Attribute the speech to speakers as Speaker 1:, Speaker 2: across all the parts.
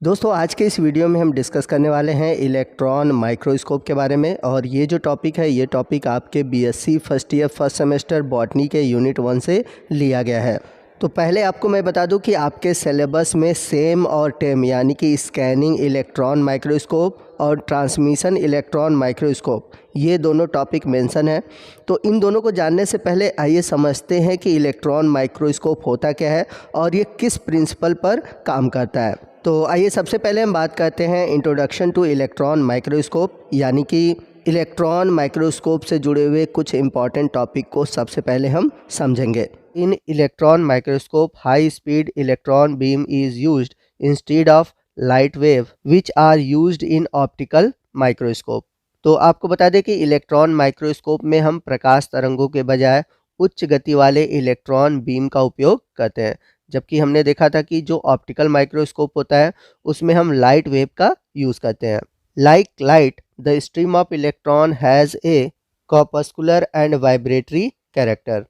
Speaker 1: दोस्तों आज के इस वीडियो में हम डिस्कस करने वाले हैं इलेक्ट्रॉन माइक्रोस्कोप के बारे में। और ये जो टॉपिक है ये टॉपिक आपके BSc first year first semester botany के यूनिट 1 से लिया गया है। तो पहले आपको मैं बता दूं कि आपके सिलेबस में सेम और टेम यानी कि स्कैनिंग इलेक्ट्रॉन माइक्रोस्कोप और ट्रांसमिशन इलेक्ट्रॉन माइक्रोस्कोप ये दोनों टॉपिक मेंशन है। तो इन दोनों को जानने से पहले आइए समझते हैं कि इलेक्ट्रॉन माइक्रोस्कोप होता क्या है और ये किस प्रिंसिपल पर काम करता है। तो आइए सबसे पहले हम बात करते हैं इंट्रोडक्शन टू इलेक्ट्रॉन माइक्रोस्कोप यानी कि इलेक्ट्रॉन माइक्रोस्कोप से जुड़े हुए कुछ इंपॉर्टेंट टॉपिक को सबसे पहले हम समझेंगे। In electron microscope high speed electron beam is used instead of light wave which are used in optical microscope. तो आपको बता दें कि इलेक्ट्रॉन माइक्रोस्कोप में हम प्रकाश तरंगों के बजाय उच्च गति वाले इलेक्ट्रॉन बीम का उपयोग करते हैं, जबकि हमने देखा था कि जो ऑप्टिकल माइक्रोस्कोप होता है उसमें हम लाइट वेव का यूज़ करते हैं। Like light the stream of electron has a corpuscular and vibratory character.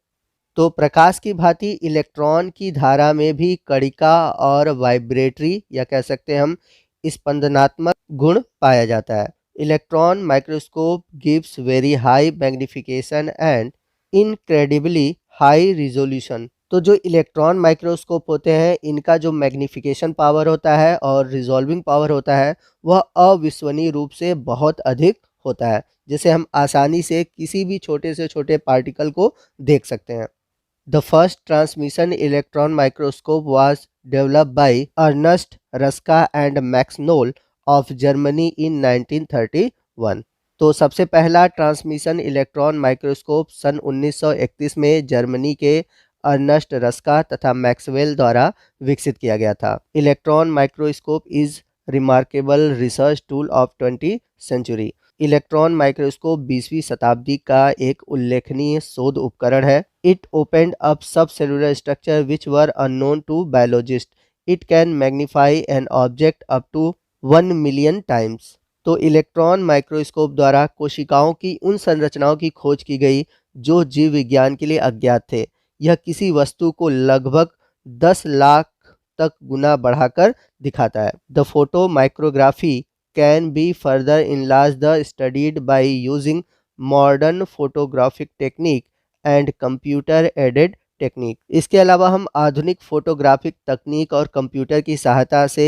Speaker 1: तो प्रकाश की भांति इलेक्ट्रॉन की धारा में भी कणिका और वाइब्रेटरी या कह सकते हैं हम स्पंदनात्मक गुण पाया जाता है। Electron microscope gives very high magnification and incredibly high resolution. तो जो इलेक्ट्रॉन माइक्रोस्कोप होते हैं इनका जो मैग्निफिकेशन पावर होता है और रिजॉल्विंग पावर होता है वह अविश्वसनीय रूप से बहुत अधिक होता है, जिसे हम आसानी से किसी भी छोटे से छोटे पार्टिकल को देख सकते हैं। The first transmission electron microscope was developed by Ernst Ruska and Max Knoll of Germany in 1931। तो सबसे पहला ट्रांसमिशन इलेक्ट्रॉन माइक्रोस्कोप सन 1931 में जर्मनी के अर्नस्ट रस्का तथा मैक्सवेल द्वारा विकसित किया गया था। Electron microscope is remarkable research tool of 20th century. Electron microscope 20वीं शताब्दी का एक उल्लेखनीय शोध उपकरण है। It opened up sub cellular structure which were unknown to biologist. It can magnify an object up to 1 million times. तो electron microscope द्वारा कोशिकाओं की उन संरचनाओं की खोज की गई जो जीव विज्ञान के लिए अज्ञात थे। यह किसी वस्तु को लगभग 10 लाख तक गुना बढ़ाकर दिखाता है। The photo micrography can be further enlarged the studied by using modern photographic technique and computer aided technique. इसके अलावा हम आधुनिक फोटोग्राफिक तकनीक और कंप्यूटर की सहायता से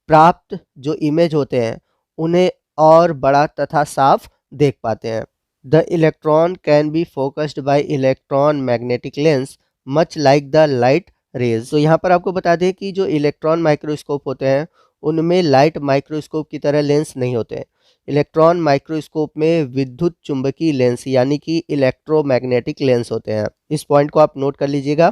Speaker 1: प्राप्त जो इमेज होते हैं उन्हें और बड़ा तथा साफ देख पाते हैं। The electron can be focused bye electron magnetic lens much like the light rays. तो यहाँ पर आपको बता दें कि जो इलेक्ट्रॉन माइक्रोस्कोप होते हैं उनमें लाइट माइक्रोस्कोप की तरह लेंस नहीं होते हैं। इलेक्ट्रॉन माइक्रोस्कोप में विद्युत चुंबकीय लेंस यानी कि इलेक्ट्रोमैग्नेटिक लेंस होते हैं। इस पॉइंट को आप नोट कर लीजिएगा।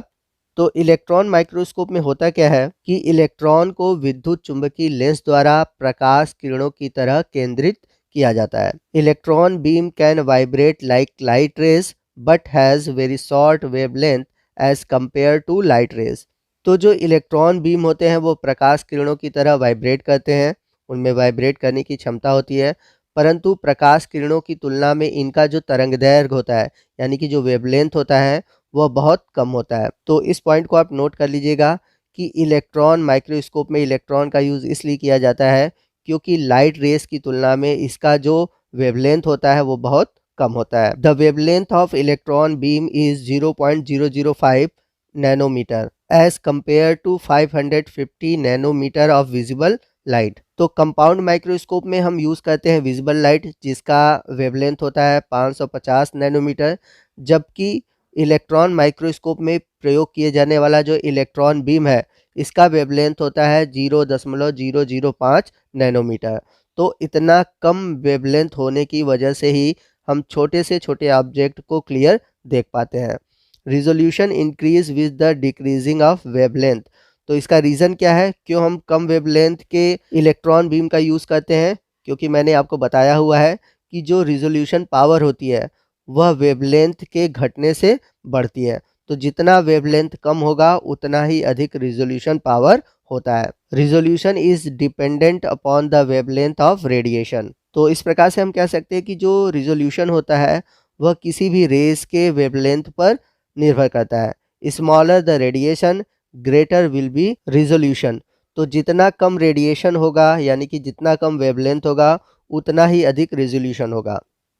Speaker 1: तो इलेक्ट्रॉन माइक्रोस्कोप में होता क्या है कि इलेक्ट्रॉन को विद्युत चुंबकीय लेंस द्वारा प्रकाश किरणों की तरह केंद्रित किया जाता है। Electron beam can vibrate like light rays but has very short wavelength as compare to light rays. तो जो इलेक्ट्रॉन बीम होते हैं वो प्रकाश किरणों की तरह वाइब्रेट करते हैं, उनमें वाइब्रेट करने की क्षमता होती है, परंतु प्रकाश किरणों की तुलना में इनका जो तरंगदैर्घ्य होता है यानी कि जो वेवलेंथ होता है वह बहुत कम होता है। तो इस पॉइंट को आप नोट कर लीजिएगा कि इलेक्ट्रॉन माइक्रोस्कोप में इलेक्ट्रॉन का यूज़ इसलिए किया जाता है क्योंकि लाइट रेस की तुलना में इसका जो वेवलेंथ होता है वो बहुत कम होता है। The wavelength of electron beam is 0.005 nanometer as compare to 550 nanometer of visible light. तो कंपाउंड माइक्रोस्कोप में हम यूज़ करते हैं विजिबल लाइट जिसका वेवलेंथ होता है 550 नैनोमीटर, जबकि इलेक्ट्रॉन माइक्रोस्कोप में प्रयोग किए जाने वाला जो इलेक्ट्रॉन बीम है इसका वेवलेंथ होता है 0.005 नैनोमीटर। तो इतना कम वेवलेंथ होने की वजह से ही हम छोटे से छोटे ऑब्जेक्ट को क्लियर देख पाते हैं। Resolution increase with the decreasing of wavelength. तो इसका रीज़न क्या है, क्यों हम कम वेवलेंथ के इलेक्ट्रॉन बीम का यूज़ करते हैं? क्योंकि मैंने आपको बताया हुआ है कि जो रिजोल्यूशन पावर होती है वह वेवलेंथ के घटने से बढ़ती है। तो जितना वेवलेंथ कम होगा उतना ही अधिक रिजोल्यूशन पावर होता है। Resolution is dependent upon the wavelength of radiation. तो इस प्रकार से हम कह सकते हैं कि जो रिजोल्यूशन होता है वह किसी भी रेस के वेवलेंथ पर निर्भर करता है। Smaller the radiation greater will be resolution. तो जितना कम रेडिएशन होगा यानी कि जितना कम वेवलेंथ होगा उतना ही अधिक रेजोल्यूशन होगा।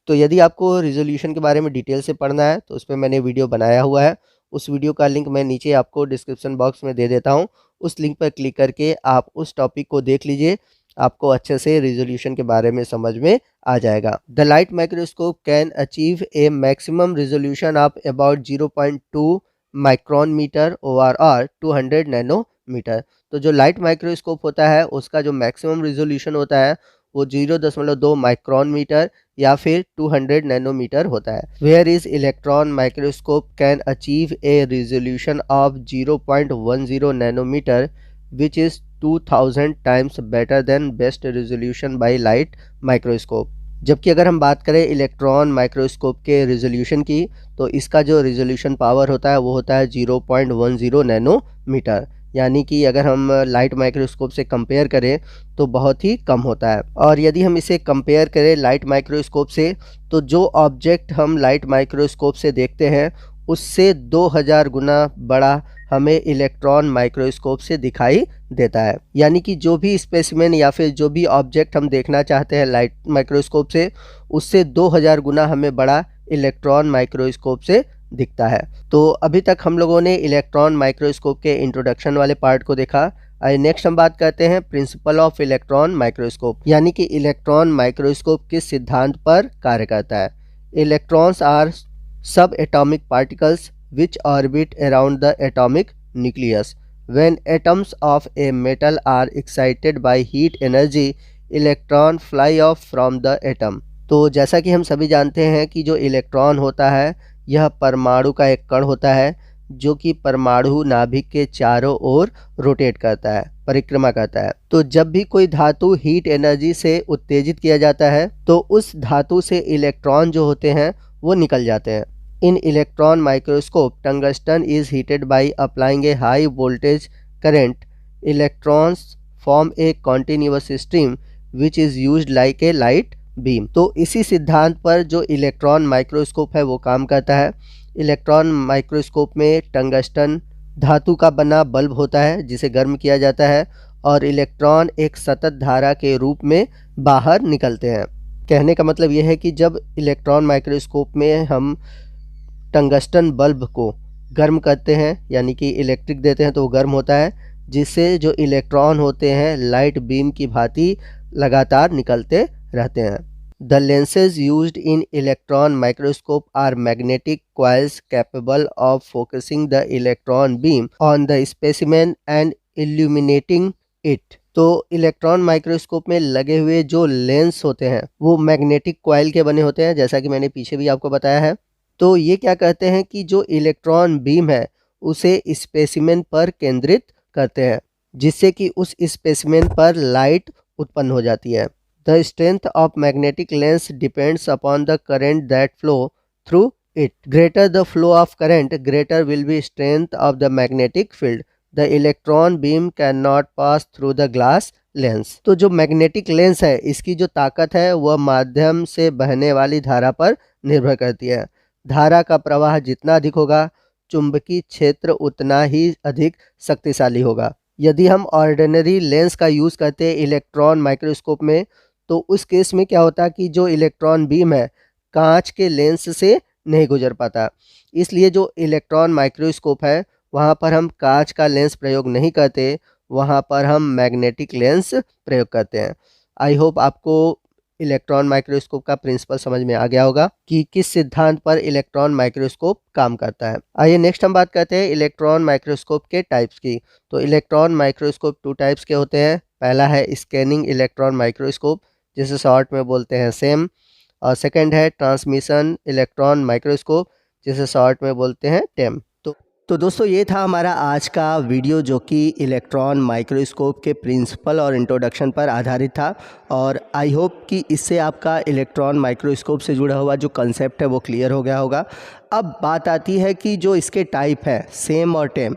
Speaker 1: तो यदि आपको रेजोल्यूशन के बारे में डिटेल से पढ़ना है तो उस पर मैंने वीडियो बनाया हुआ है। उस वीडियो का लिंक मैं नीचे आपको डिस्क्रिप्शन बॉक्स में दे देता हूँ। उस लिंक पर क्लिक करके आप उस टॉपिक को देख लीजिए, आपको अच्छे से रेजोल्यूशन के बारे में समझ में आ जाएगा। The light microscope can achieve a maximum resolution of about 0.2 micron meter over 200 nanometer. तो जो लाइट माइक्रोस्कोप होता है उसका जो मैक्सिमम रेजोल्यूशन होता है वो 0.2 माइक्रोन मीटर या फिर 200 नैनोमीटर होता है। Whereas electron microscope can achieve a resolution of 0.10 nanometer which is 2000 times better than best resolution by light microscope. जबकि अगर हम बात करें इलेक्ट्रॉन माइक्रोस्कोप के रेजोल्यूशन की तो इसका जो रेजोल्यूशन पावर होता है वो होता है 0.10 नैनोमीटर, यानी कि अगर हम लाइट माइक्रोस्कोप से कंपेयर करें तो बहुत ही कम होता है। और यदि हम इसे कंपेयर करें लाइट माइक्रोस्कोप से तो जो ऑब्जेक्ट हम लाइट माइक्रोस्कोप से देखते हैं उससे 2000 गुना बड़ा हमें इलेक्ट्रॉन माइक्रोस्कोप से दिखाई देता है। यानी कि जो भी स्पेसिमेन या फिर जो भी ऑब्जेक्ट हम देखना चाहते हैं लाइट माइक्रोस्कोप से उससे 2000 गुना हमें बड़ा इलेक्ट्रॉन माइक्रोस्कोप से दिखता है। तो अभी तक हम लोगों ने इलेक्ट्रॉन माइक्रोस्कोप के इंट्रोडक्शन वाले पार्ट को देखा। नेक्स्ट हम बात करते हैं प्रिंसिपल ऑफ इलेक्ट्रॉन माइक्रोस्कोप, यानी कि इलेक्ट्रॉन माइक्रोस्कोप किस सिद्धांत पर कार्य करता है। इलेक्ट्रॉन्स आर सब atomic particles which orbit around the atomic nucleus. When atoms of a metal are excited by heat energy, electron fly off from the atom. तो जैसा कि हम सभी जानते हैं कि जो इलेक्ट्रॉन होता है यह परमाणु का एक कण होता है जो कि परमाणु नाभिक के चारों ओर रोटेट करता है, परिक्रमा करता है। तो जब भी कोई धातु हीट एनर्जी से उत्तेजित किया जाता है तो उस धातु से इलेक्ट्रॉन जो होते हैं वो निकल जाते हैं। In electron microscope, tungsten is heated by applying a high voltage current. Electrons form a continuous stream which is used like a light beam. तो इसी सिद्धांत पर जो इलेक्ट्रॉन माइक्रोस्कोप है वो काम करता है। इलेक्ट्रॉन माइक्रोस्कोप में टंगस्टन धातु का बना बल्ब होता है जिसे गर्म किया जाता है और इलेक्ट्रॉन एक सतत धारा के रूप में बाहर निकलते हैं। कहने का मतलब यह है कि जब इलेक्ट्रॉन माइक्रोस्कोप में हम टंगस्टन बल्ब को गर्म करते हैं यानी कि इलेक्ट्रिक देते हैं तो वो गर्म होता है, जिससे जो इलेक्ट्रॉन होते हैं लाइट बीम की भांति लगातार निकलते रहते हैं। The lenses used in electron microscope are magnetic coils capable of focusing the electron beam on the specimen and illuminating it. तो इलेक्ट्रॉन माइक्रोस्कोप में लगे हुए जो लेंस होते हैं वो मैग्नेटिक कॉइल के बने होते हैं, जैसा कि मैंने पीछे भी आपको बताया है। तो ये क्या कहते हैं कि जो इलेक्ट्रॉन बीम है उसे स्पेसिमेन पर केंद्रित करते हैं जिससे कि उस स्पेसिमेन पर लाइट उत्पन्न हो जाती है। The strength of magnetic lens depends upon the current that flow through it. Greater the flow of current greater will be strength of the magnetic field. The electron beam can not pass through the glass lens. तो जो magnetic lens है इसकी जो ताकत है वह माध्यम से बहने वाली धारा पर निर्भर करती है। धारा का प्रवाह जितना अधिक होगा चुंबकीय क्षेत्र उतना ही अधिक शक्तिशाली होगा। यदि हम ऑर्डिनरी लेंस का यूज़ करते हैं इलेक्ट्रॉन माइक्रोस्कोप में तो उस केस में क्या होता कि जो इलेक्ट्रॉन बीम है कांच के लेंस से नहीं गुजर पाता। इसलिए जो इलेक्ट्रॉन माइक्रोस्कोप है वहाँ पर हम कांच का लेंस प्रयोग नहीं करते, वहाँ पर हम मैग्नेटिक लेंस प्रयोग करते हैं। आई होप आपको इलेक्ट्रॉन माइक्रोस्कोप का प्रिंसिपल समझ में आ गया होगा कि किस सिद्धांत पर इलेक्ट्रॉन माइक्रोस्कोप काम करता है। आइए नेक्स्ट हम बात करते हैं इलेक्ट्रॉन माइक्रोस्कोप के टाइप्स की। तो इलेक्ट्रॉन माइक्रोस्कोप 2 टाइप्स के होते हैं। पहला है स्कैनिंग इलेक्ट्रॉन माइक्रोस्कोप जिसे शॉर्ट में बोलते हैं सेम, और सेकंड है ट्रांसमिशन इलेक्ट्रॉन माइक्रोस्कोप जिसे शॉर्ट में बोलते हैं टेम। तो दोस्तों ये था हमारा आज का वीडियो जो कि इलेक्ट्रॉन माइक्रोस्कोप के प्रिंसिपल और इंट्रोडक्शन पर आधारित था, और आई होप कि इससे आपका इलेक्ट्रॉन माइक्रोस्कोप से जुड़ा हुआ जो कंसेप्ट है वो क्लियर हो गया होगा। अब बात आती है कि जो इसके टाइप है सेम और टेम,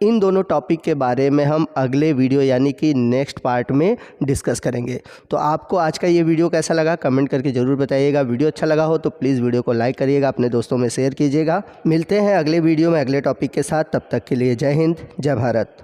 Speaker 1: इन दोनों टॉपिक के बारे में हम अगले वीडियो यानी कि नेक्स्ट पार्ट में डिस्कस करेंगे। तो आपको आज का ये वीडियो कैसा लगा कमेंट करके ज़रूर बताइएगा। वीडियो अच्छा लगा हो तो प्लीज़ वीडियो को लाइक करिएगा, अपने दोस्तों में शेयर कीजिएगा। मिलते हैं अगले वीडियो में अगले टॉपिक के साथ, तब तक के लिए जय हिंद, जय भारत।